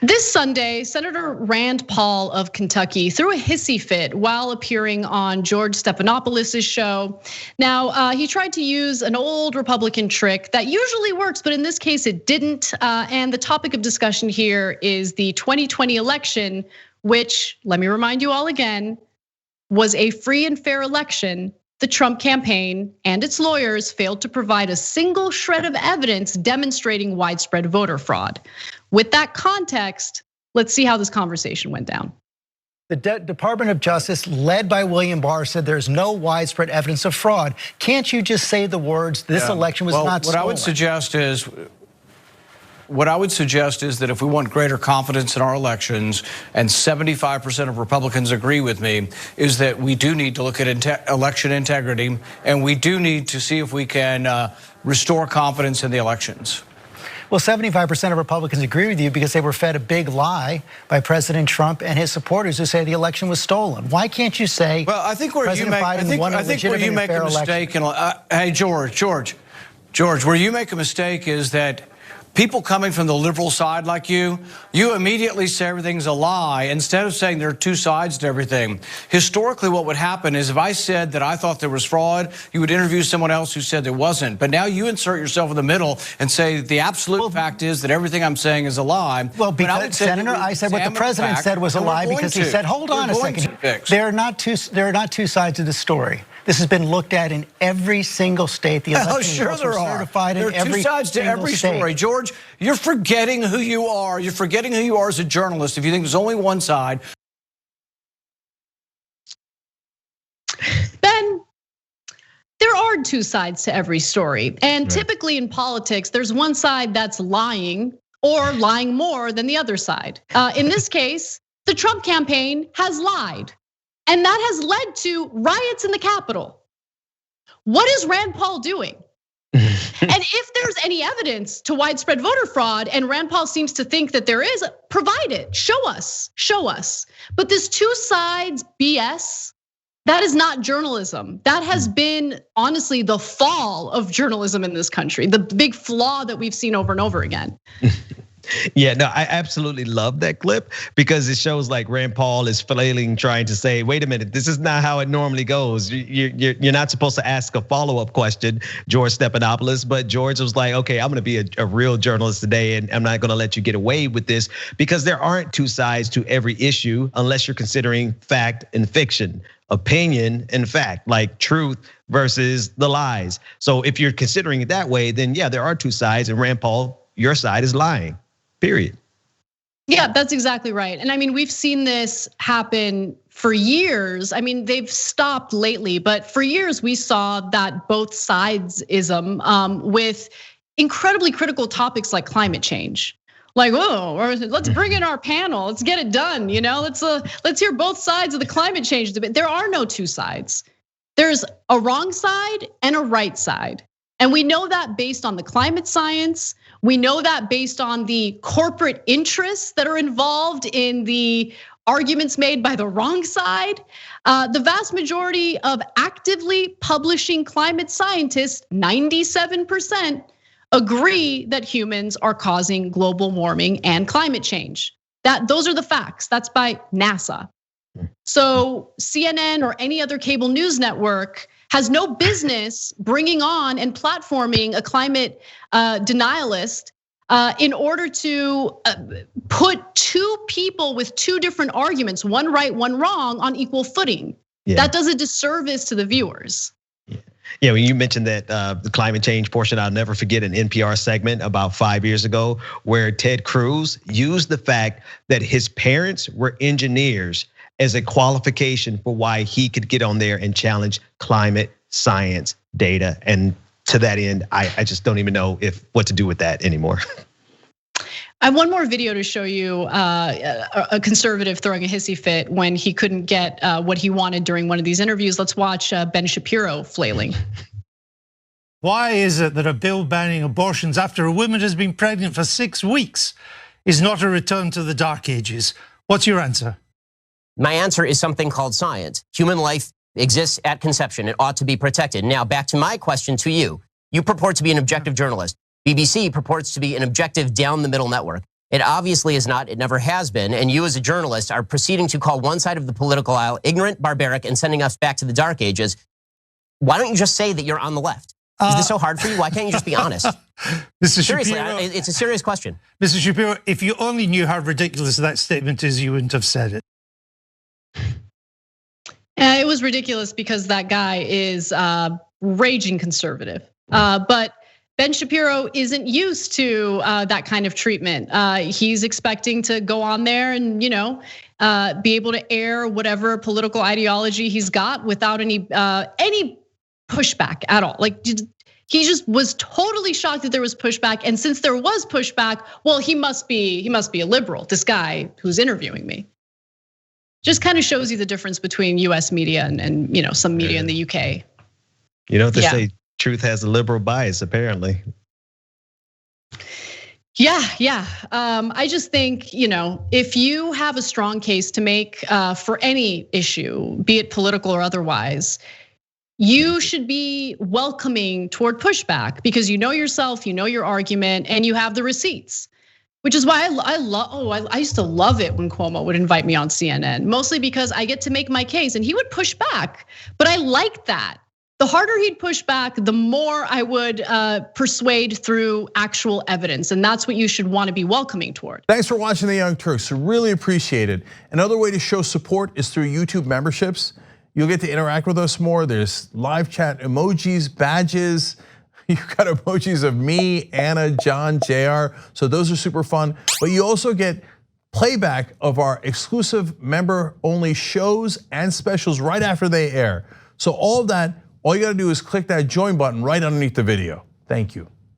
This Sunday, Senator Rand Paul of Kentucky threw a hissy fit while appearing on George Stephanopoulos' show. Now, he tried to use an old Republican trick that usually works, but in this case it didn't. And the topic of discussion here is the 2020 election, which, let me remind you all again, was a free and fair election. The Trump campaign and its lawyers failed to provide a single shred of evidence demonstrating widespread voter fraud. With that context, let's see how this conversation went down. The Department of Justice, led by William Barr, said there's no widespread evidence of fraud. Can't you just say the words, this election was not stolen? What I would suggest is that if we want greater confidence in our elections, and 75% of Republicans agree with me, is that we do need to look at election integrity, and we do need to see if we can restore confidence in the elections. Well, 75% of Republicans agree with you because they were fed a big lie by President Trump and his supporters who say the election was stolen. Why can't you say? Well, I think where you make a mistake, and hey, George, where you make a mistake is that people coming from the liberal side like you immediately say everything's a lie instead of saying there are two sides to everything. Historically, what would happen is if I said that I thought there was fraud, you would interview someone else who said there wasn't. But now you insert yourself in the middle and say the absolute fact is that everything I'm saying is a lie. Well, because Senator, I said what the president said was a lie because he said, hold on a second. There are not two sides of the story. This has been looked at in every single state. The election results were certified in every single state. There are two sides to every story. George, you're forgetting who you are. You're forgetting who you are as a journalist if you think there's only one side. Ben, there are two sides to every story. And typically in politics, there's one side that's lying or lying more than the other side. In this case, the Trump campaign has lied. And that has led to riots in the Capitol. What is Rand Paul doing? And if there's any evidence to widespread voter fraud, and Rand Paul seems to think that there is, provide it, show us. But this two sides BS, that is not journalism. That has been, honestly, the fall of journalism in this country, the big flaw that we've seen over and over again. Yeah, no, I absolutely love that clip because it shows like Rand Paul is flailing, trying to say, wait a minute, this is not how it normally goes. You're not supposed to ask a follow-up question, George Stephanopoulos, but George was like, okay, I'm gonna be a real journalist today and I'm not gonna let you get away with this because there aren't two sides to every issue unless you're considering fact and fiction, opinion and fact, like truth versus the lies. So if you're considering it that way, then yeah, there are two sides and Rand Paul, your side is lying. Period. Yeah, that's exactly right. And I mean, we've seen this happen for years. I mean, they've stopped lately, but for years we saw that both sides-ism with incredibly critical topics like climate change. Like, oh, let's bring in our panel, let's get it done. Let's hear both sides of the climate change debate. There are no two sides. There's a wrong side and a right side. And we know that based on the climate science. We know that based on the corporate interests that are involved in the arguments made by the wrong side. The vast majority of actively publishing climate scientists, 97%, agree that humans are causing global warming and climate change. Those are the facts. That's by NASA. So CNN or any other cable news network has no business bringing on and platforming a climate denialist in order to put two people with two different arguments, one right, one wrong, on equal footing. Yeah. That does a disservice to the viewers. Yeah, when you mentioned that the climate change portion, I'll never forget an NPR segment about 5 years ago where Ted Cruz used the fact that his parents were engineers as a qualification for why he could get on there and challenge climate science data. And to that end, I just don't even know what to do with that anymore. I have one more video to show you a conservative throwing a hissy fit when he couldn't get what he wanted during one of these interviews. Let's watch Ben Shapiro flailing. Why is it that a bill banning abortions after a woman has been pregnant for 6 weeks is not a return to the dark ages? What's your answer? My answer is something called science. Human life exists at conception. It ought to be protected. Now, back to my question to you. You purport to be an objective journalist. BBC purports to be an objective down the middle network. It obviously is not. It never has been. And you as a journalist are proceeding to call one side of the political aisle ignorant, barbaric, and sending us back to the dark ages. Why don't you just say that you're on the left? Is this so hard for you? Why can't you just be honest? Seriously, it's a serious question. Mr. Shapiro, if you only knew how ridiculous that statement is, you wouldn't have said it. It was ridiculous because that guy is raging conservative. But Ben Shapiro isn't used to that kind of treatment. He's expecting to go on there and be able to air whatever political ideology he's got without any pushback at all. Like he just was totally shocked that there was pushback, and since there was pushback, well, he must be a liberal. This guy who's interviewing me just kind of shows you the difference between U.S. media and some media in the UK. You know what they say? Truth has a liberal bias, apparently. Yeah. I just think, if you have a strong case to make for any issue, be it political or otherwise, you should be welcoming toward pushback because you know yourself, you know your argument, and you have the receipts. Which is why I used to love it when Cuomo would invite me on CNN, mostly because I get to make my case and he would push back. But I liked that. The harder he'd push back, the more I would persuade through actual evidence. And that's what you should want to be welcoming toward. Thanks for watching The Young Turks, really appreciate it. Another way to show support is through YouTube memberships. You'll get to interact with us more. There's live chat emojis, badges. You've got emojis of me, Anna, John, JR. So those are super fun. But you also get playback of our exclusive member-only shows and specials right after they air. So all of that, all you gotta do is click that join button right underneath the video. Thank you.